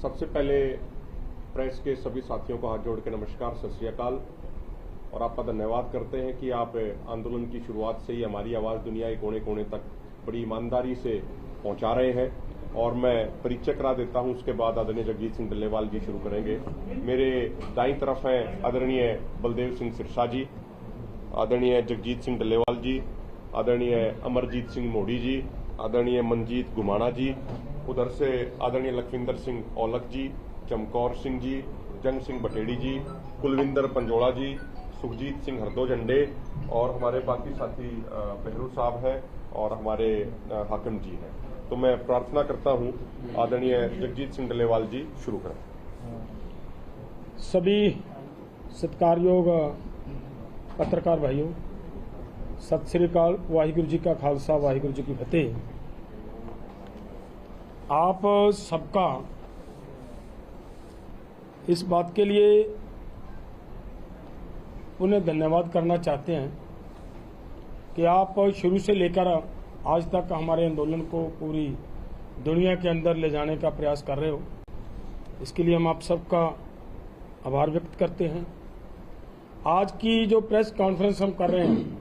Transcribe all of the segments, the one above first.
सबसे पहले प्रेस के सभी साथियों को हाथ जोड़ के नमस्कार, सत श्री अकाल। और आपका धन्यवाद करते हैं कि आप आंदोलन की शुरुआत से ही हमारी आवाज़ दुनिया के कोने कोने तक बड़ी ईमानदारी से पहुंचा रहे हैं। और मैं परिचय करा देता हूं, उसके बाद आदरणीय जगजीत सिंह डल्लेवाल जी शुरू करेंगे। मेरे दाईं तरफ हैं आदरणीय बलदेव सिंह सिरसा जी, आदरणीय जगजीत सिंह डल्लेवाल जी, आदरणीय अमरजीत सिंह मोड़ी जी, आदरणीय मनजीत गुमाना जी। उधर से आदरणीय लखविंदर सिंह औलख जी, चमकौर सिंह जी, जंग सिंह बटेड़ी जी, कुलविंदर पंजोड़ा जी, सुखजीत सिंह हरदो झंडे और हमारे बाकी साथी बहरू साहब हैं और हमारे हाकिम जी हैं। तो मैं प्रार्थना करता हूं आदरणीय जगजीत सिंह डल्लेवाल जी शुरू करें। सभी सत्कारयोग पत्रकार भाइयों, सत श्री अकाल। वाहिगुरु जी का खालसा, वाहिगुरु जी की फतेह। आप सबका इस बात के लिए उन्हें धन्यवाद करना चाहते हैं कि आप शुरू से लेकर आज तक हमारे आंदोलन को पूरी दुनिया के अंदर ले जाने का प्रयास कर रहे हो। इसके लिए हम आप सबका आभार व्यक्त करते हैं। आज की जो प्रेस कॉन्फ्रेंस हम कर रहे हैं,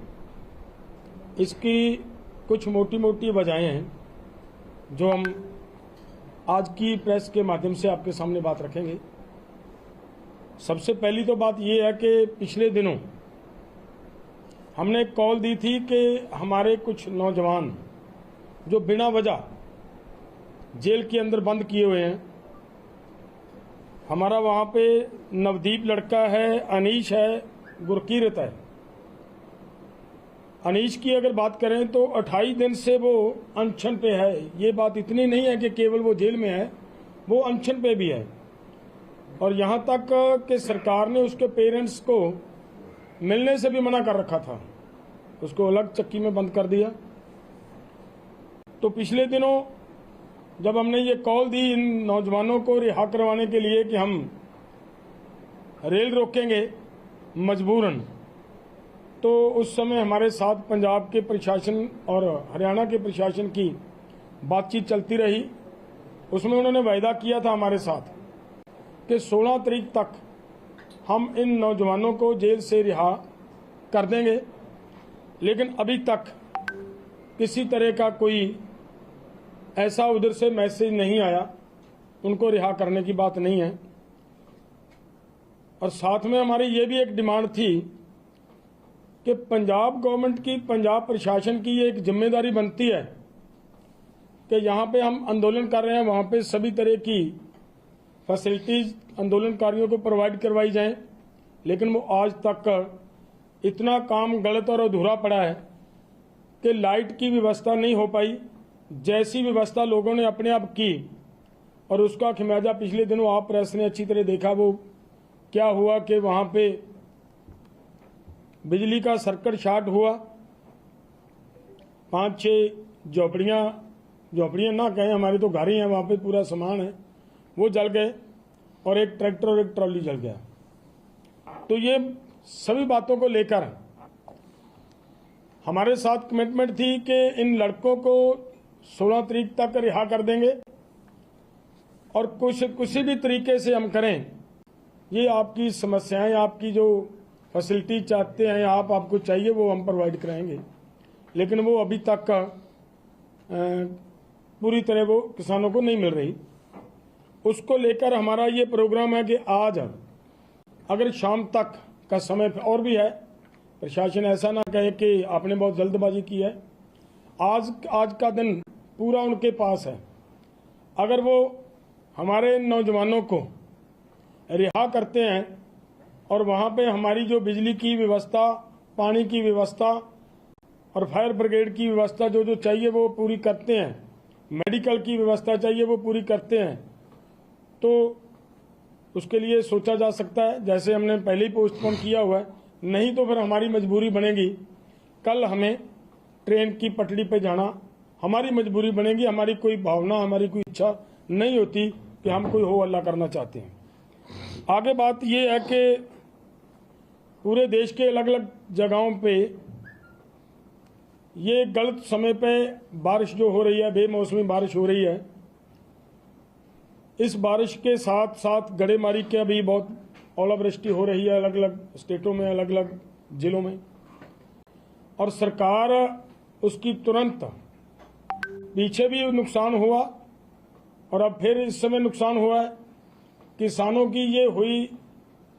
इसकी कुछ मोटी मोटी वजहें हैं जो हम आज की प्रेस के माध्यम से आपके सामने बात रखेंगे। सबसे पहली तो बात यह है कि पिछले दिनों हमने कॉल दी थी कि हमारे कुछ नौजवान जो बिना वजह जेल के अंदर बंद किए हुए हैं, हमारा वहां पे नवदीप लड़का है, अनीश है, गुरकीरत है। अनीश की अगर बात करें तो 28 दिन से वो अनशन पे है। ये बात इतनी नहीं है कि केवल वो जेल में है, वो अनशन पे भी है। और यहां तक कि सरकार ने उसके पेरेंट्स को मिलने से भी मना कर रखा था, उसको अलग चक्की में बंद कर दिया। तो पिछले दिनों जब हमने ये कॉल दी इन नौजवानों को रिहा करवाने के लिए कि हम रेल रोकेंगे मजबूरन, तो उस समय हमारे साथ पंजाब के प्रशासन और हरियाणा के प्रशासन की बातचीत चलती रही। उसमें उन्होंने वायदा किया था हमारे साथ कि 16 तारीख तक हम इन नौजवानों को जेल से रिहा कर देंगे। लेकिन अभी तक किसी तरह का कोई ऐसा उधर से मैसेज नहीं आया, उनको रिहा करने की बात नहीं है। और साथ में हमारी ये भी एक डिमांड थी कि पंजाब गवर्नमेंट की, पंजाब प्रशासन की ये एक जिम्मेदारी बनती है कि यहाँ पे हम आंदोलन कर रहे हैं, वहाँ पे सभी तरह की फैसिलिटीज आंदोलनकारियों को प्रोवाइड करवाई जाएं। लेकिन वो आज तक इतना काम गलत और अधूरा पड़ा है कि लाइट की व्यवस्था नहीं हो पाई। जैसी व्यवस्था लोगों ने अपने आप की और उसका खमियाजा पिछले दिनों आप प्रेस ने अच्छी तरह देखा। वो क्या हुआ कि वहाँ पे बिजली का सर्किट शॉर्ट हुआ, 5-6 झोपड़ियां ना कहें, हमारे तो घर ही हैं, वहाँ पे पूरा सामान है, वो जल गए और एक ट्रैक्टर और एक ट्रॉली जल गया। तो ये सभी बातों को लेकर हमारे साथ कमिटमेंट थी कि इन लड़कों को 16 तारीख तक रिहा कर देंगे और किसी भी तरीके से हम करें। ये आपकी समस्याएं, आपकी जो फैसिलिटी चाहते हैं आपको चाहिए, वो हम प्रोवाइड कराएंगे। लेकिन वो अभी तक पूरी तरह वो किसानों को नहीं मिल रही। उसको लेकर हमारा ये प्रोग्राम है कि आज अगर शाम तक का समय और भी है, प्रशासन ऐसा ना कहे कि आपने बहुत जल्दबाजी की है, आज का दिन पूरा उनके पास है। अगर वो हमारे नौजवानों को रिहा करते हैं और वहाँ पे हमारी जो बिजली की व्यवस्था, पानी की व्यवस्था और फायर ब्रिगेड की व्यवस्था जो चाहिए वो पूरी करते हैं, मेडिकल की व्यवस्था चाहिए वो पूरी करते हैं, तो उसके लिए सोचा जा सकता है। जैसे हमने पहले ही पोस्टपोन किया हुआ है, नहीं तो फिर हमारी मजबूरी बनेगी कल हमें ट्रेन की पटड़ी पे जाना, हमारी मजबूरी बनेगी। हमारी कोई भावना, हमारी कोई इच्छा नहीं होती कि हम कोई हो हल्ला करना चाहते हैं। आगे बात यह है कि पूरे देश के अलग अलग जगहों पे ये गलत समय पे बारिश जो हो रही है, बेमौसमी बारिश हो रही है, इस बारिश के साथ साथ गड़ेमारी के अभी बहुत ओलावृष्टि हो रही है अलग अलग स्टेटों में, अलग अलग जिलों में, और सरकार उसकी तुरंत, पीछे भी नुकसान हुआ और अब फिर इस समय नुकसान हुआ है। किसानों की ये हुई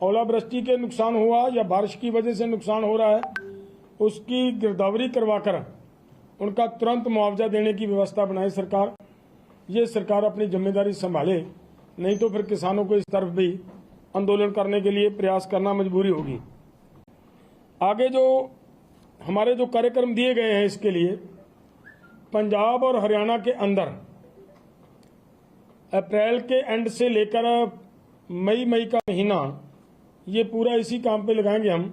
ओलावृष्टि के नुकसान हुआ या बारिश की वजह से नुकसान हो रहा है, उसकी गिरदावरी करवाकर उनका तुरंत मुआवजा देने की व्यवस्था बनाए सरकार। ये सरकार अपनी जिम्मेदारी संभाले, नहीं तो फिर किसानों को इस तरफ भी आंदोलन करने के लिए प्रयास करना मजबूरी होगी। आगे जो हमारे जो कार्यक्रम दिए गए हैं, इसके लिए पंजाब और हरियाणा के अंदर अप्रैल के एंड से लेकर मई का महीना, ये पूरा इसी काम पे लगाएंगे हम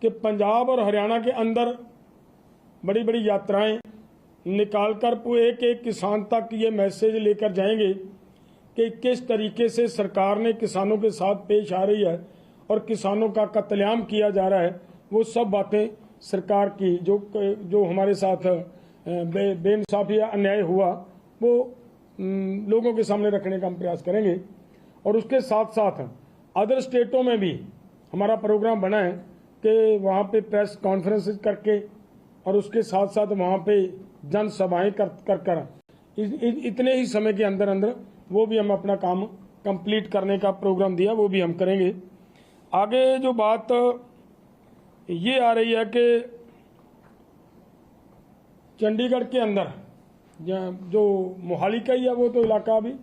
कि पंजाब और हरियाणा के अंदर बड़ी बड़ी यात्राएं निकालकर एक एक किसान तक ये मैसेज लेकर जाएंगे कि किस तरीके से सरकार ने किसानों के साथ पेश आ रही है और किसानों का कत्लेआम किया जा रहा है। वो सब बातें सरकार की जो हमारे साथ बेइंसाफी या अन्याय हुआ, वो लोगों के सामने रखने का हम प्रयास करेंगे। और उसके साथ साथ अदर स्टेटों में भी हमारा प्रोग्राम बना है कि वहाँ पे प्रेस कॉन्फ्रेंसेस करके और उसके साथ साथ वहाँ पे जनसभाएं कर इतने ही समय के अंदर अंदर वो भी हम अपना काम कंप्लीट करने का प्रोग्राम दिया, वो भी हम करेंगे। आगे जो बात ये आ रही है कि चंडीगढ़ के अंदर जो मोहाली का ही है वो तो इलाका, अभी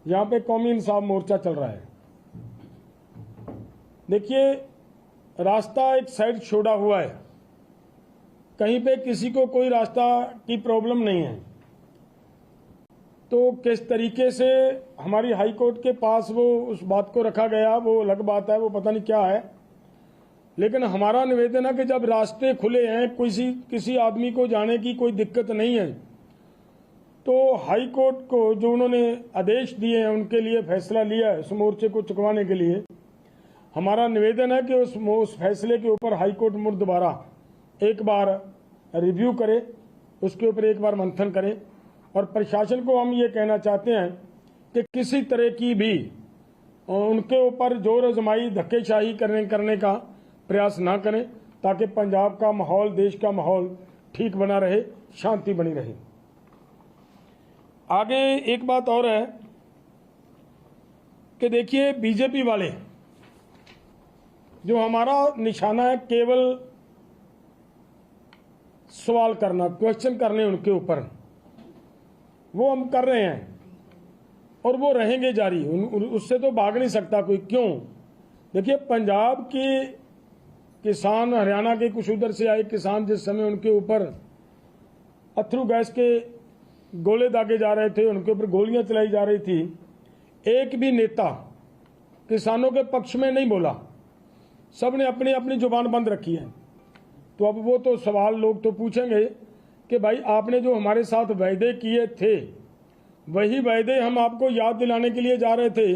यहाँ पे कौमी इंसाफ मोर्चा चल रहा है। देखिए, रास्ता एक साइड छोड़ा हुआ है, कहीं पे किसी को कोई रास्ता की प्रॉब्लम नहीं है। तो किस तरीके से हमारी हाई कोर्ट के पास वो उस बात को रखा गया, वो अलग बात है, वो पता नहीं क्या है। लेकिन हमारा निवेदन है कि जब रास्ते खुले हैं, किसी आदमी को जाने की कोई दिक्कत नहीं है, तो हाई कोर्ट को जो उन्होंने आदेश दिए हैं, उनके लिए फैसला लिया है उस मोर्चे को चुकवाने के लिए, हमारा निवेदन है कि उस फैसले के ऊपर हाई कोर्ट मुड़ दोबारा एक बार रिव्यू करे, उसके ऊपर एक बार मंथन करें। और प्रशासन को हम ये कहना चाहते हैं कि किसी तरह की भी उनके ऊपर जोर आजमाई, धक्केशाही करने का प्रयास ना करें, ताकि पंजाब का माहौल, देश का माहौल ठीक बना रहे, शांति बनी रहे। आगे एक बात और है कि देखिए, बीजेपी वाले जो हमारा निशाना है केवल सवाल करना, क्वेश्चन करने उनके ऊपर, वो हम कर रहे हैं और वो रहेंगे जारी, उससे तो भाग नहीं सकता कोई। क्यों? देखिए, पंजाब के किसान, हरियाणा के कुछ उधर से आए किसान, जिस समय उनके ऊपर अथरू गैस के गोले दागे जा रहे थे, उनके ऊपर गोलियां चलाई जा रही थी, एक भी नेता किसानों के पक्ष में नहीं बोला, सबने अपनी अपनी जुबान बंद रखी है। तो अब वो तो सवाल लोग तो पूछेंगे कि भाई, आपने जो हमारे साथ वायदे किए थे, वही वायदे हम आपको याद दिलाने के लिए जा रहे थे।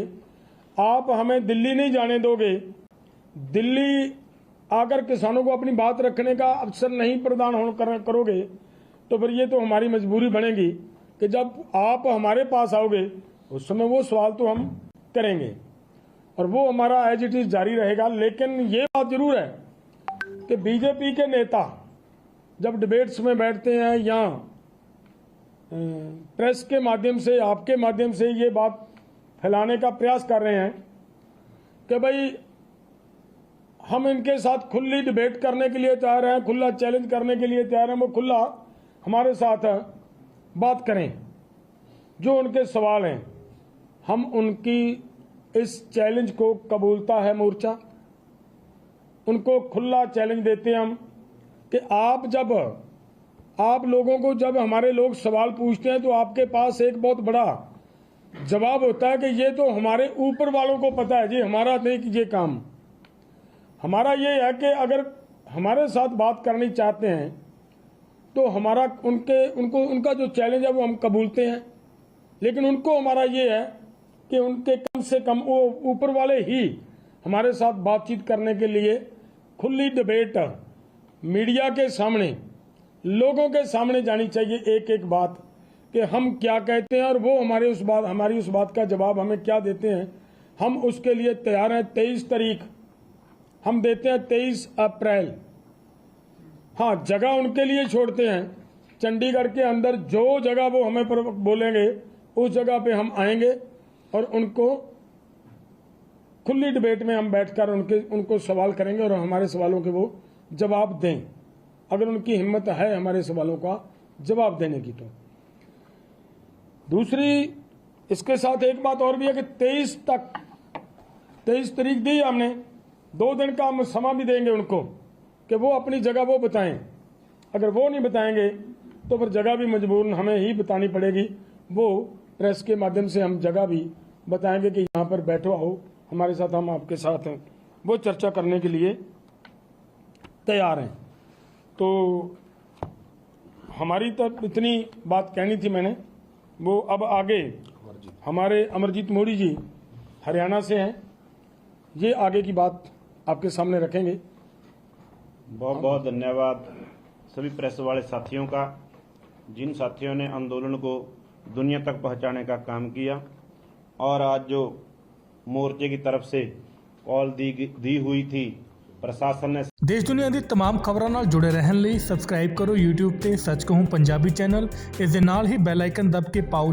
आप हमें दिल्ली नहीं जाने दोगे, दिल्ली आकर किसानों को अपनी बात रखने का अवसर नहीं प्रदान करोगे, तो फिर ये तो हमारी मजबूरी बनेगी कि जब आप हमारे पास आओगे उस समय वो सवाल तो हम करेंगे, और वो हमारा एज इट इज जारी रहेगा। लेकिन ये बात जरूर है कि बीजेपी के नेता जब डिबेट्स में बैठते हैं या प्रेस के माध्यम से, आपके माध्यम से ये बात फैलाने का प्रयास कर रहे हैं कि भाई हम इनके साथ खुली डिबेट करने के लिए तैयार हैं, खुला चैलेंज करने के लिए तैयार हैं, वो खुला हमारे साथ बात करें, जो उनके सवाल हैं हम उनकी इस चैलेंज को कबूलता है मोर्चा, उनको खुला चैलेंज देते हैं हम कि आप लोगों को जब हमारे लोग सवाल पूछते हैं तो आपके पास एक बहुत बड़ा जवाब होता है कि ये तो हमारे ऊपर वालों को पता है जी, हमारा नहीं कीजिए काम। हमारा ये है कि अगर हमारे साथ बात करनी चाहते हैं तो हमारा उनका जो चैलेंज है वो हम कबूलते हैं, लेकिन उनको हमारा ये है कि उनके कम से कम वो ऊपर वाले ही हमारे साथ बातचीत करने के लिए खुली डिबेट मीडिया के सामने, लोगों के सामने जानी चाहिए एक एक बात, कि हम क्या कहते हैं और वो हमारी उस बात का जवाब हमें क्या देते हैं। हम उसके लिए तैयार हैं। 23 तारीख हम देते हैं, 23 अप्रैल। हाँ, जगह उनके लिए छोड़ते हैं। चंडीगढ़ के अंदर जो जगह वो हमें पर बोलेंगे उस जगह पे हम आएंगे और उनको खुली डिबेट में हम बैठकर उनको सवाल करेंगे और हमारे सवालों के वो जवाब दें, अगर उनकी हिम्मत है हमारे सवालों का जवाब देने की। तो दूसरी इसके साथ एक बात और भी है कि 23 तारीख दी हमने, 2 दिन का हम समय भी देंगे उनको कि वो अपनी जगह वो बताएं। अगर वो नहीं बताएंगे तो फिर जगह भी मजबूरन हमें ही बतानी पड़ेगी। वो प्रेस के माध्यम से हम जगह भी बताएंगे कि यहाँ पर बैठो, आओ हमारे साथ, हम आपके साथ हैं। वो चर्चा करने के लिए तैयार हैं। तो हमारी तब इतनी बात कहनी थी मैंने। वो अब आगे हमारे अमरजीत मोदी जी हरियाणा से हैं, ये आगे की बात आपके सामने रखेंगे। बहुत बहुत धन्यवाद सभी प्रेस वाले साथियों का, जिन साथियों ने आंदोलन को दुनिया तक पहुंचाने का काम किया। और आज जो मोर्चे की तरफ से कॉल दी हुई थी प्रशासन ने। देश दुनिया ਦੀ तमाम ਖਬਰਾਂ ਨਾਲ ਜੁੜੇ ਰਹਿਣ ਲਈ ਸਬਸਕ੍ਰਾਈਬ ਕਰੋ YouTube ਤੇ ਸੱਚ ਕਹੂੰ ਪੰਜਾਬੀ ਚੈਨਲ। ਇਸ ਦੇ ਨਾਲ ਹੀ ਬੈਲ ਆਈਕਨ ਦਬ ਕੇ ਪਾਓ